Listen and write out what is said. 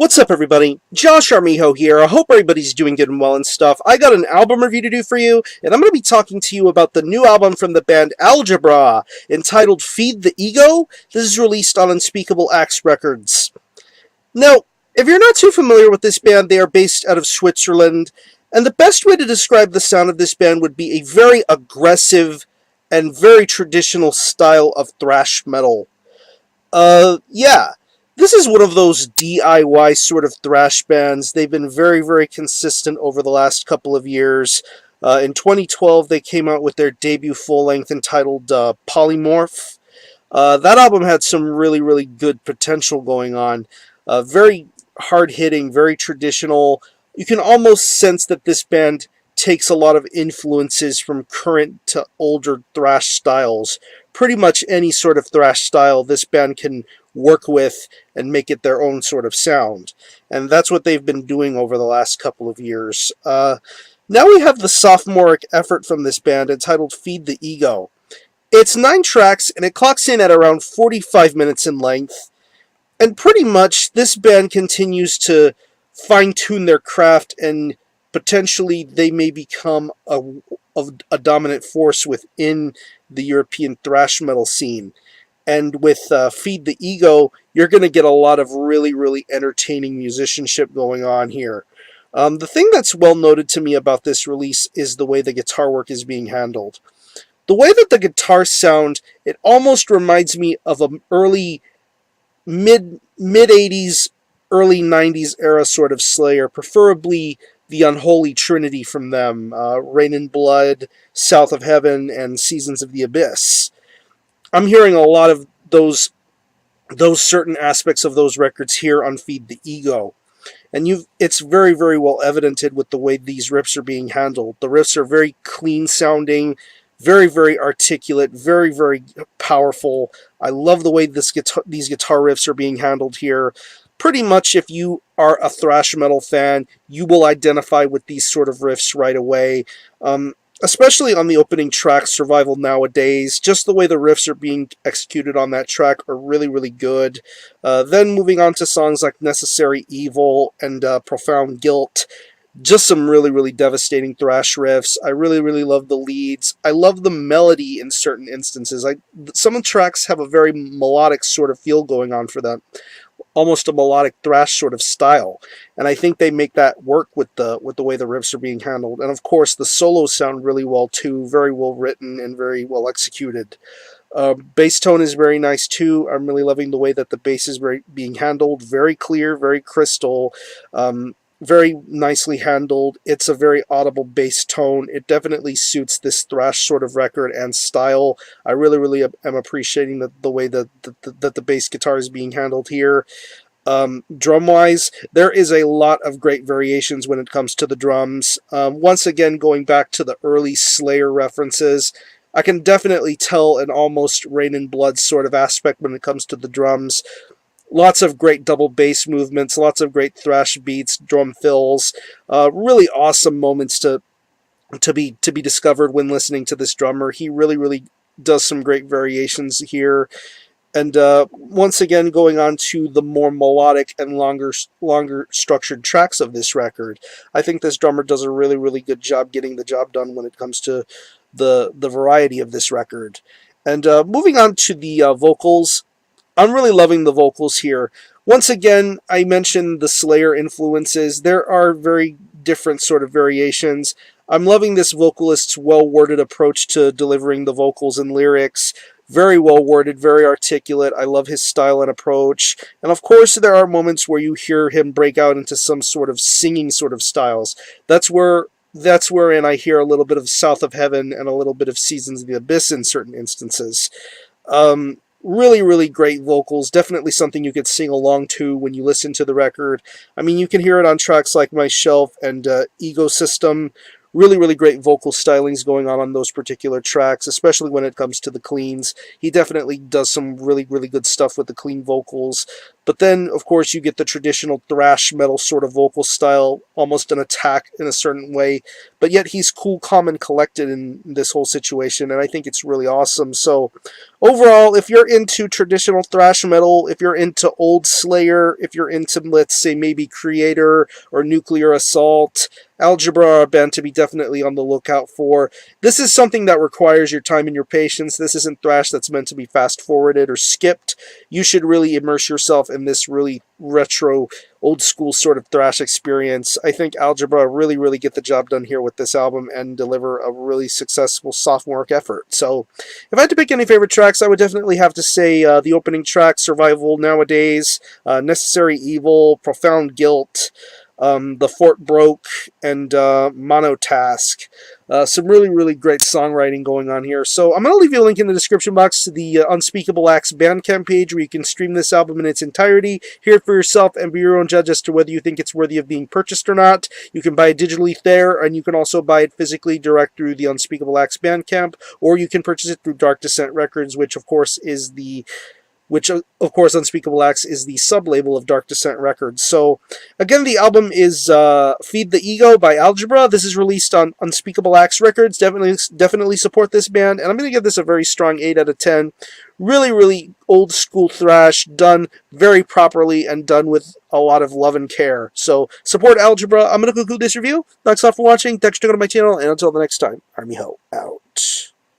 What's up, everybody? Josh Armijo here. I hope everybody's doing good and well and stuff. I got an album review to do for you, and I'm going to be talking to you about the new album from the band Algebra, entitled Feed the Ego. This is released on Unspeakable Axe Records. Now, if you're not too familiar with this band, they are based out of Switzerland, and the best way to describe the sound of this band would be a very aggressive and very traditional style of thrash metal. Yeah. This is one of those DIY sort of thrash bands. They've been very, very consistent over the last couple of years. In 2012, they came out with their debut full-length entitled Polymorph. That album had some really, really good potential going on. Very hard-hitting, very traditional. You can almost sense that this band takes a lot of influences from current to older thrash styles. Pretty much any sort of thrash style this band can work with and make it their own sort of sound. And that's what they've been doing over the last couple of years. Now we have the sophomoric effort from this band entitled Feed the Ego. It's 9 tracks and it clocks in at around 45 minutes in length. And pretty much this band continues to fine-tune their craft, and potentially they may become a dominant force within the European thrash metal scene. And with Feed the Ego, you're going to get a lot of really, really entertaining musicianship going on here. The thing that's well noted to me about this release is the way the guitar work is being handled. The way that the guitars sound, it almost reminds me of an early, mid-80s, early 90s era sort of Slayer, preferably the Unholy Trinity from them, Rain and Blood, South of Heaven, and Seasons of the Abyss. I'm hearing a lot of those certain aspects of those records here on Feed the Ego. And it's very, very well evidented with the way these riffs are being handled. The riffs are very clean sounding, very, very articulate, very, very powerful. I love the way these guitar riffs are being handled here. Pretty much if you are a thrash metal fan, you will identify with these sort of riffs right away. Especially on the opening track, Survival Nowadays. Just the way the riffs are being executed on that track are really, really good. Then moving on to songs like Necessary Evil and Profound Guilt. Just some really, really devastating thrash riffs. I really, really love the leads. I love the melody in certain instances. Some of the tracks have a very melodic sort of feel going on for them. Almost a melodic thrash sort of style, and I think they make that work with the way the riffs are being handled. And of course, the solos sound really well too, very well written and very well executed. Bass tone is very nice too. I'm really loving the way that the bass is being handled. Very clear, very crystal, very nicely handled. It's a very audible bass tone. It definitely suits this thrash sort of record and style. I really, really am appreciating the way that the bass guitar is being handled here. Drum-wise, there is a lot of great variations when it comes to the drums. Once again, going back to the early Slayer references, I can definitely tell an almost Rain and Blood sort of aspect when it comes to the drums. Lots of great double bass movements, lots of great thrash beats, drum fills, really awesome moments to be discovered when listening to this drummer. He really, really does some great variations here. And once again, going on to the more melodic and longer structured tracks of this record, I think this drummer does a really, really good job getting the job done when it comes to the variety of this record. And moving on to the vocals, I'm really loving the vocals here. Once again, I mentioned the Slayer influences. There are very different sort of variations. I'm loving this vocalist's well-worded approach to delivering the vocals and lyrics. Very well-worded, very articulate. I love his style and approach. And of course, there are moments where you hear him break out into some sort of singing sort of styles. That's wherein I hear a little bit of South of Heaven and a little bit of Seasons of the Abyss in certain instances. Really, really great vocals. Definitely something you could sing along to when you listen to the record. I mean, you can hear it on tracks like My Shelf and Ecosystem. Really, really great vocal stylings going on those particular tracks, especially when it comes to the cleans. He definitely does some really, really good stuff with the clean vocals. But then, of course, you get the traditional thrash metal sort of vocal style, almost an attack in a certain way. But yet he's cool, calm, and collected in this whole situation, and I think it's really awesome. So overall, if you're into traditional thrash metal, if you're into Old Slayer, if you're into, let's say, maybe Creator or Nuclear Assault, Algebra are a band to be definitely on the lookout for. This is something that requires your time and your patience. This isn't thrash that's meant to be fast-forwarded or skipped. You should really immerse yourself in this really retro, old-school sort of thrash experience. I think Algebra really get the job done here with this album and deliver a really successful sophomore effort. So if I had to pick any favorite tracks, I would definitely have to say the opening track, Survival Nowadays, Necessary Evil, Profound Guilt, The Fort Broke, and Monotask. Some really great songwriting going on here. So I'm going to leave you a link in the description box to the Unspeakable Axe Bandcamp page where you can stream this album in its entirety, hear it for yourself, and be your own judge as to whether you think it's worthy of being purchased or not. You can buy it digitally there, and you can also buy it physically direct through the Unspeakable Axe Bandcamp, or you can purchase it through Dark Descent Records, which of course Unspeakable Axe is the sub-label of Dark Descent Records. So, again, the album is Feed the Ego by Algebra. This is released on Unspeakable Axe Records. Definitely support this band, and I'm going to give this a very strong 8 out of 10. Really old-school thrash, done very properly and done with a lot of love and care. So, support Algebra. I'm going to conclude this review. Thanks a lot for watching. Thanks for checking out my channel, and until the next time, Army Ho, out.